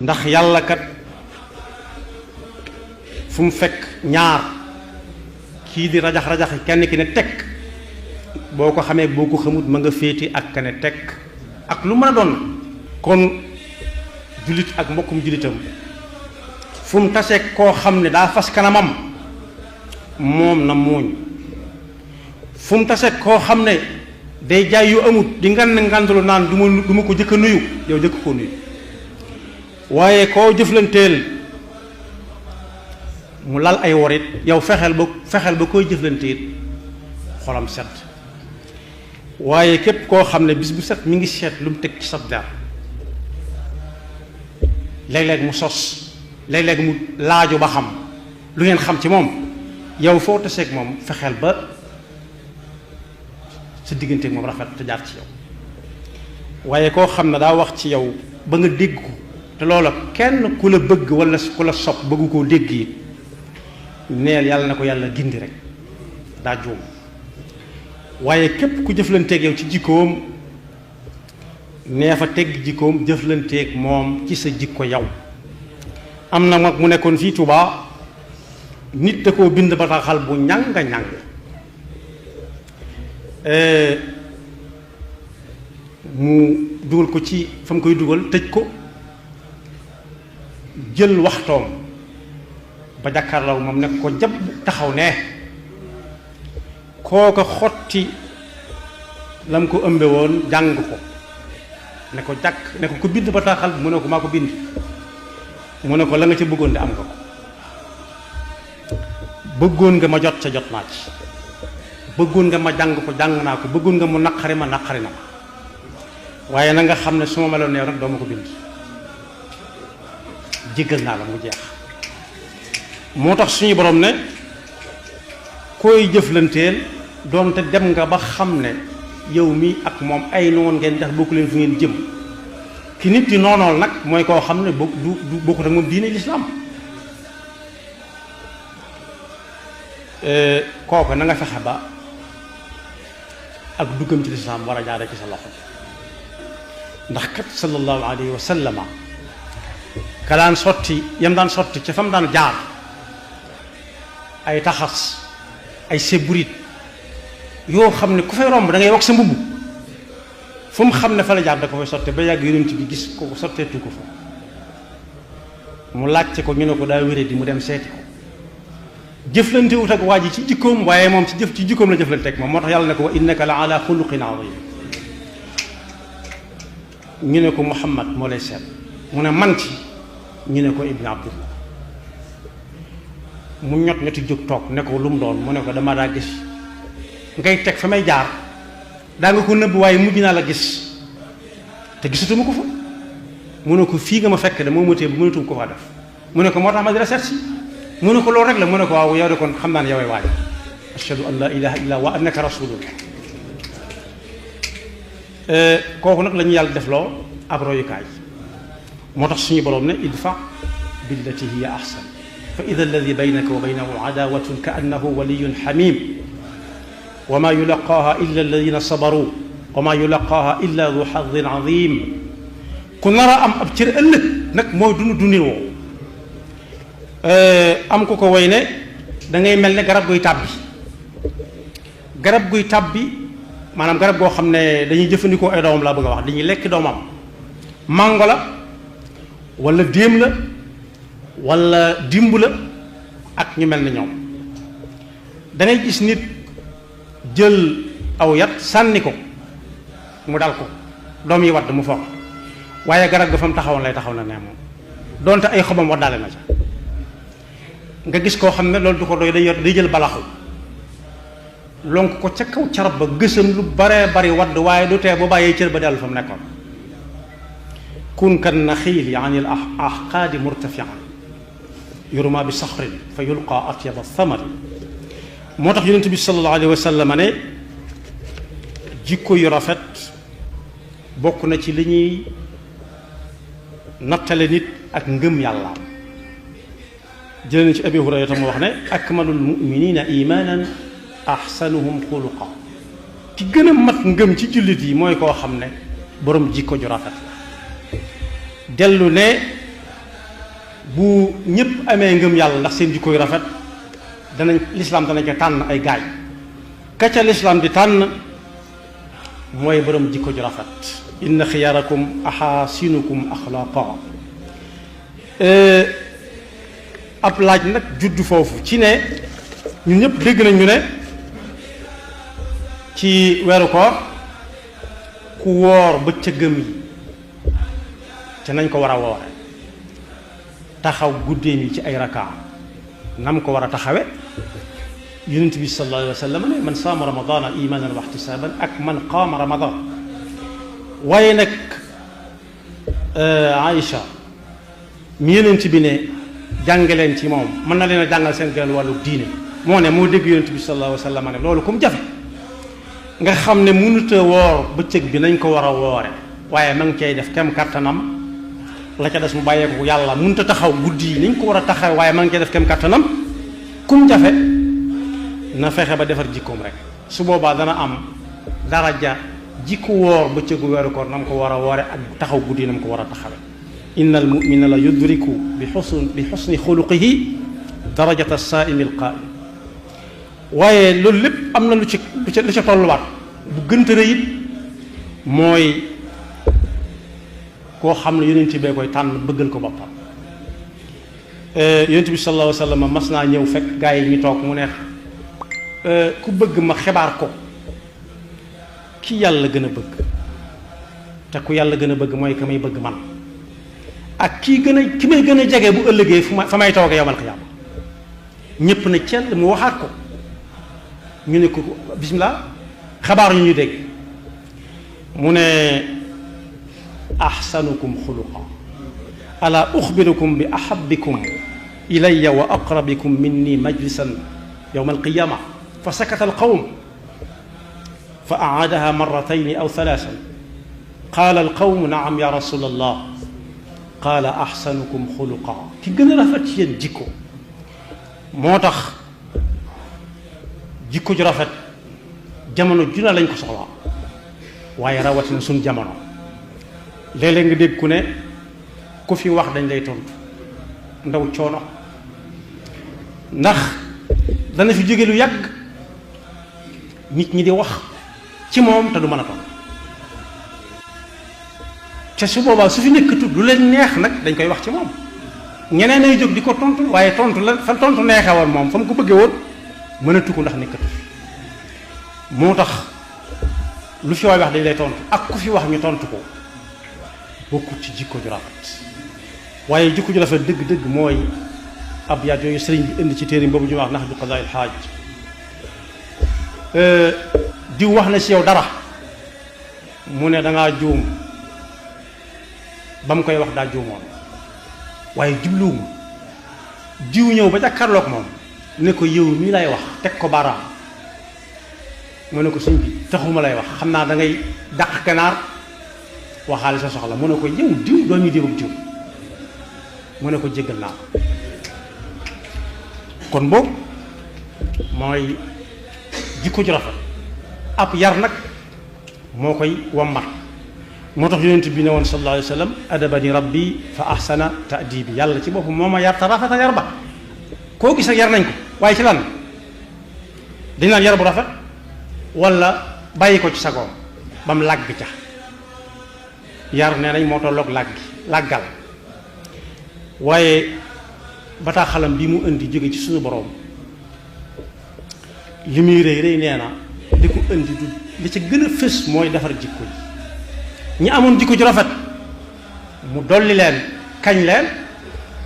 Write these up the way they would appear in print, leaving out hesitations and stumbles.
ndax yàlla kat fu mu fekk ñaar kii di rajax kenn ki ne tekk boo ko xamee boo ko xamut ma nga féeti ak ka ne tekk ak lu mën a doon kon jullit ak mbokkum jullitam fu mu taseeg koo xam ne daa fas kanamam moom na muuñ fu mu taseeg koo xam ne day jaay yu amut di ngandalu naan du ma ko jëkk a nuyu yow jëkk koo nuyu waaye koo jëflanteel mu lal ay worit yow fexeel ba koy jëflanteel xolam set waaye képp koo xam ne bis bu set mi ngi seet lu mu teg ci sab der léeg-léeg mu sos léeg-léeg mu laaju ba xam lu ngeen xam ci moom yow foo taseeg moom fexeel ba sa digganteeg moom rafet te jaar ci yow waaye koo xam ne daa wax ci yow ba nga dégg ko te loola kenn ku la bëgg wala ku la sopp bëggu koo dégg yi neel yàlla na ko yàlla gindi rek daa juum waaye képp ku jëflanteeg yow ci jikkoom nee fa tegg jikkoom jëflanteeg moom ci sa jikko yow am na mag mu nekkoon fii Tuubaa nit da koo bind bataaxal bu ñàng-ñàng mu dugal ko ci fa mu koy dugal tëj ko jël waxtoom ba jàkkaarloo moom nekk ko jab taxaw ne kooka xotti lam ko ëmbe woon jàng ko ne ko jàkk ne ko ko bind bataaxal mu ne ko maa ko bind mu ne ko la nga ca bëggoon de am nga ko bëggoon nga ma jot ca jot naa ci bëggoon nga ma jàng ko jàng naa ko bëggoon nga mu naqari ma naqari na ma waaye na nga xam ne su ma meloon neew nag doo ma ko bind jéggal naa la mu jeex moo tax suñu borom ne koy jëflanteel doonte dem nga ba xam ne yow mi ak moom ay noon ngeen ndax bokku leen fu ngeen jëm ki nit di noonool nag mooy koo xam ne du bokkut ak moom diine lislaam kooku na nga fexe ba ak duggam ci lislaam war a jaare ci sa loxo ndax kat sallallahu alayhi wa sallama ka daan sotti yam daan sotti ca fa mu daan jaar ay taxas ay séburit yoo xam ne ku fay romb da ngay wax sa mbubb fu mu xam ne fa la jaar da ko fay sotte ba yàgg yonent bi gis ko sotteetu ko fa mu laajte ko ñu ne ko daa wéré di mu dem seeti ko jëflante wut ak waa ji ci jikkoom waaye moom ci jikkoom la jëflante ak moom moo tax yàlla ne ko wa innaka la ala xuluqin azim ñu ne ko Muhammad moo lay seet mu ne man ci ñu ne ko ibn abdullah mu ñoti jóg toog ne ko lu mu doon mu ne ko dama daa gis ngay teg fa may jaar daa nga ko nëbb waaye mujj naa la gis te gisatuma ko fa mu ne ko fii nga ma fekk de moo ma téye bu mënatuma ko faa def mu ne ko moo tax ma di la seet si mu ne ko loolu rek la mu ne ko waaw yow de kon xam naa ne yoway waaja ashhadu an la ilaha illa wa annaka rasulullah kooku nag la ñu yàlla defloo ab royukaay moo tax suñu boroom ne idfa billati hiya ahsan fa ida alladi baynaka wa baynahu adawatun ka annahu waliyun xamim wa ma yulaqaaha illa alladina sabaru wa ma yulaqaaha illa du xadin azim ku nar a am ab cër ëllëg nag mooy dundin woo am ku ko woy ne da ngay mel ne garab guy tàbbi maanaam garab goo xam ne dañuy jëfandikoo ay doomam laa bëgg a wax dañuy lekk doomam mango la wala déem la wala dimb la ak ñu mel ne ñoom dangay gis nit jël aw yat sànni ko mu dal ko doom yi wadd mu foog waaye garab ga fa mu taxawoon lay taxaw na ne moom donte ay xobam waddaale na ca nga gis koo xam ne loolu du ko doy day jël balaxu lonk ko ca kaw carab ba gësam lu baree bari wadd waaye du tee bu bàyyee cër ba dellu fa mu nekkoon kun kan naxiili an il ahqaadi murtafian yurma bi saxrin fa yulqa atyaba thamari moo tax yonent bi sallallahu alayhi wa sallam ne jikko yu rafet bokk na ci li ñuy nattale nit ak ngëm yàlla jëlee na ci Abi Hurayra mu wax ne akmalul muminina imanan ahsanuhum xuluqa ki gën a mat ngëm ci jullit yi mooy koo xam ne borom jikko ju rafet la dellu ne bu ñëpp amee ngëm yàlla ndax seen jikko yu rafet danañ lislaam danañ ko tànn ay gaay ka ca lislaam di tànn mooy borom jikko ju rafet inna xiyarakum ahasinukum axlaqa ab laaj nag juddu foofu ci ne ñun ñëpp dégg nañ ñu ne ci weeru koor ku woor bëccëgam yi te nañ ko war a woore taxaw guddeem yi ci ay rakaa nam ko war a taxawe yonent bi sallallahu alayhi wa sallam ne man saama ramadana imanan wa ihtisaban ak man qaama ramadan waaye nag Aïcha mi yonent bi ne jàngaleen ci moom mën na leen a jàngal seen genn wàllu diine moo ne moo dégg yonent bi sallallahu alayhi wa sallam ne loolu comme jafe nga xam ne mënut a woor bëccëg bi nañ ko war a woore waaye ma ngi cay def kem kattanam la ca des mu bàyyeeku yàlla mënut a taxaw guddi yi nañ ko war a taxaw waaye ma ngi cay def kem kattanam kum jafe na fexe ba defar jikkoom rek su boobaa dana am daraja jikko woor bëccëgu weeru koor na mu ko war a woore ak taxaw guddi na mu ko war a taxawe inna al mumina la yudriku bi xusni xuluqihi darajata saaimi al qaim waaye loolu lépp am na lu ca tolluwaat bu gënta rëy it mooy koo xam ne yonent bee koy tànn bëggal ko boppam yonent bi sallallahu alayhi wa sallam mas naa ñëw fekk gaa yi ñu toog mu neex ku bëgg ma xibaar ko ki yàlla gën a bëgg te ku yàlla gën a bëgg mooy ka may bëgg man ak ki may gën a jege bu ëllëgee fa may toogee yawmal qiyaama ñépp na cell mu waxaat ko ñu ne ko bismillah xabaar ñu dégg mu ne ahsanukum xuluqa ala uxbirukum bi ahabbikum ilayya wa aqrabikum minni majlisan yawma alqiyama fa sakata alqawm fa aadaha marratayni aw thalaasan qaala alqawmu naam ya rasul allah qaala ahsanukum xuluqa ki gën a rafet ci yéen jikko moo tax jikko ju rafet jamono juna lañ ko soxlaa waaye rawatina suñ jamono léeg-léeg nga dégg ku ne ku fi wax dañ lay tontu ndaw coono ndax dana fi jóge lu yàgg nit ñi di wax ci moom te du mën a tontu te su boobaa su fi nekkatut lu leen neex nag dañ koy wax ci moom ñeneen ay jóg di ko tontu waaye tontu la fa tontu neexee woon moom fa mu ko bëggee woon mënatu ko ndax nekkatu fi moo tax lu fi waay wax dañ lay tontu ak ku fi wax ñu tontu ko bokkut ci jikko ju rafet waaye jikko ju rafet dëgg-dëgg mooy ab yaat yooyu sëriñ bi indi ci téere boobu ñu wax nax du qadaa'il xaaj diw wax na ci yow dara mu ne dangaa juum ba mu koy wax daa juumoon waaye jubluwuma diw ñëw ba jàkkaarloog moom ne ko yow mii lay wax teg ko baaraam mu ne ko sëñ bi taxuma lay wax xam naa da ngay dàq ganaar waxaale sa soxla mu ne ko yow diw doomi diw ak diw mu ne ko jéggal naa ko kon boobu mooy jikko ju rafet ab yar nag moo koy wammat moo tax yonent bi ne woon sallallahu alayhi wa sallam adabani rabbi fa ahsana ta'dibi yàlla ci boppam moo ma yar te rafet a yar ba koo gis ak yar nañ ko waaye ci lan dañ naan yar bu rafet wala bàyyi ko ci sagoom ba mu làgg ca yar nee nañ moo tolloog làggal waaye bataaxalam bi mu indi jóge ci suñu boroom li muy rëy rëy nee na li ko indi du li ci gën a fës mooy defar jikko yi ñi amoon jikko ju rafet mu dolli leen kañ leen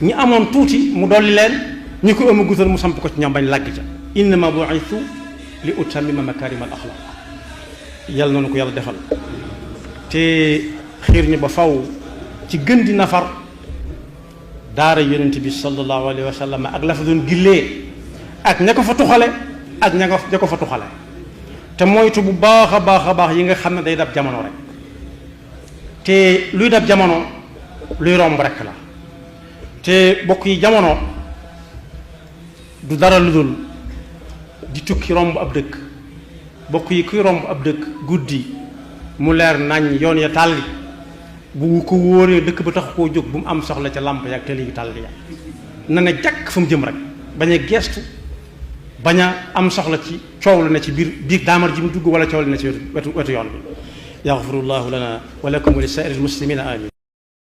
ñi amoon tuuti mu dolli leen ñi ko ëmb gutal mu samp ko ci ñoom bañ làgg ca innama bu'ithu li utammima makarim al axlaq yàlla na nu ko yàlla defal te xiir ñu ba faw ci gën di nafar daara yonent bi sallallahu alayhi wa sallam ak la fa doon gillee ak ña ko fa tuxale ak ña ko fa tuxale te moytu bu baax a baax a baax yi nga xam ne day dab jamono rek te luy dab jamono luy romb rek la te bokk yi jamono du dara lu dul di tukki romb ab dëkk bokk yi kuy romb ab dëkk guddi mu leer nañ yoon ya tàlli bu ko wóoree dëkk ba tax koo jóg bu mu am soxla ca làmp yaag te lii tàll ya na ne jàkk fa mu jëm rek bañ a geestu bañ a am soxla ci coow lu ne ci biir daamar ji mu dugg wala coow lu ne ci wetu yoon bi yaxfirullahu lana wa lakum wa li saa'iril muslimina amin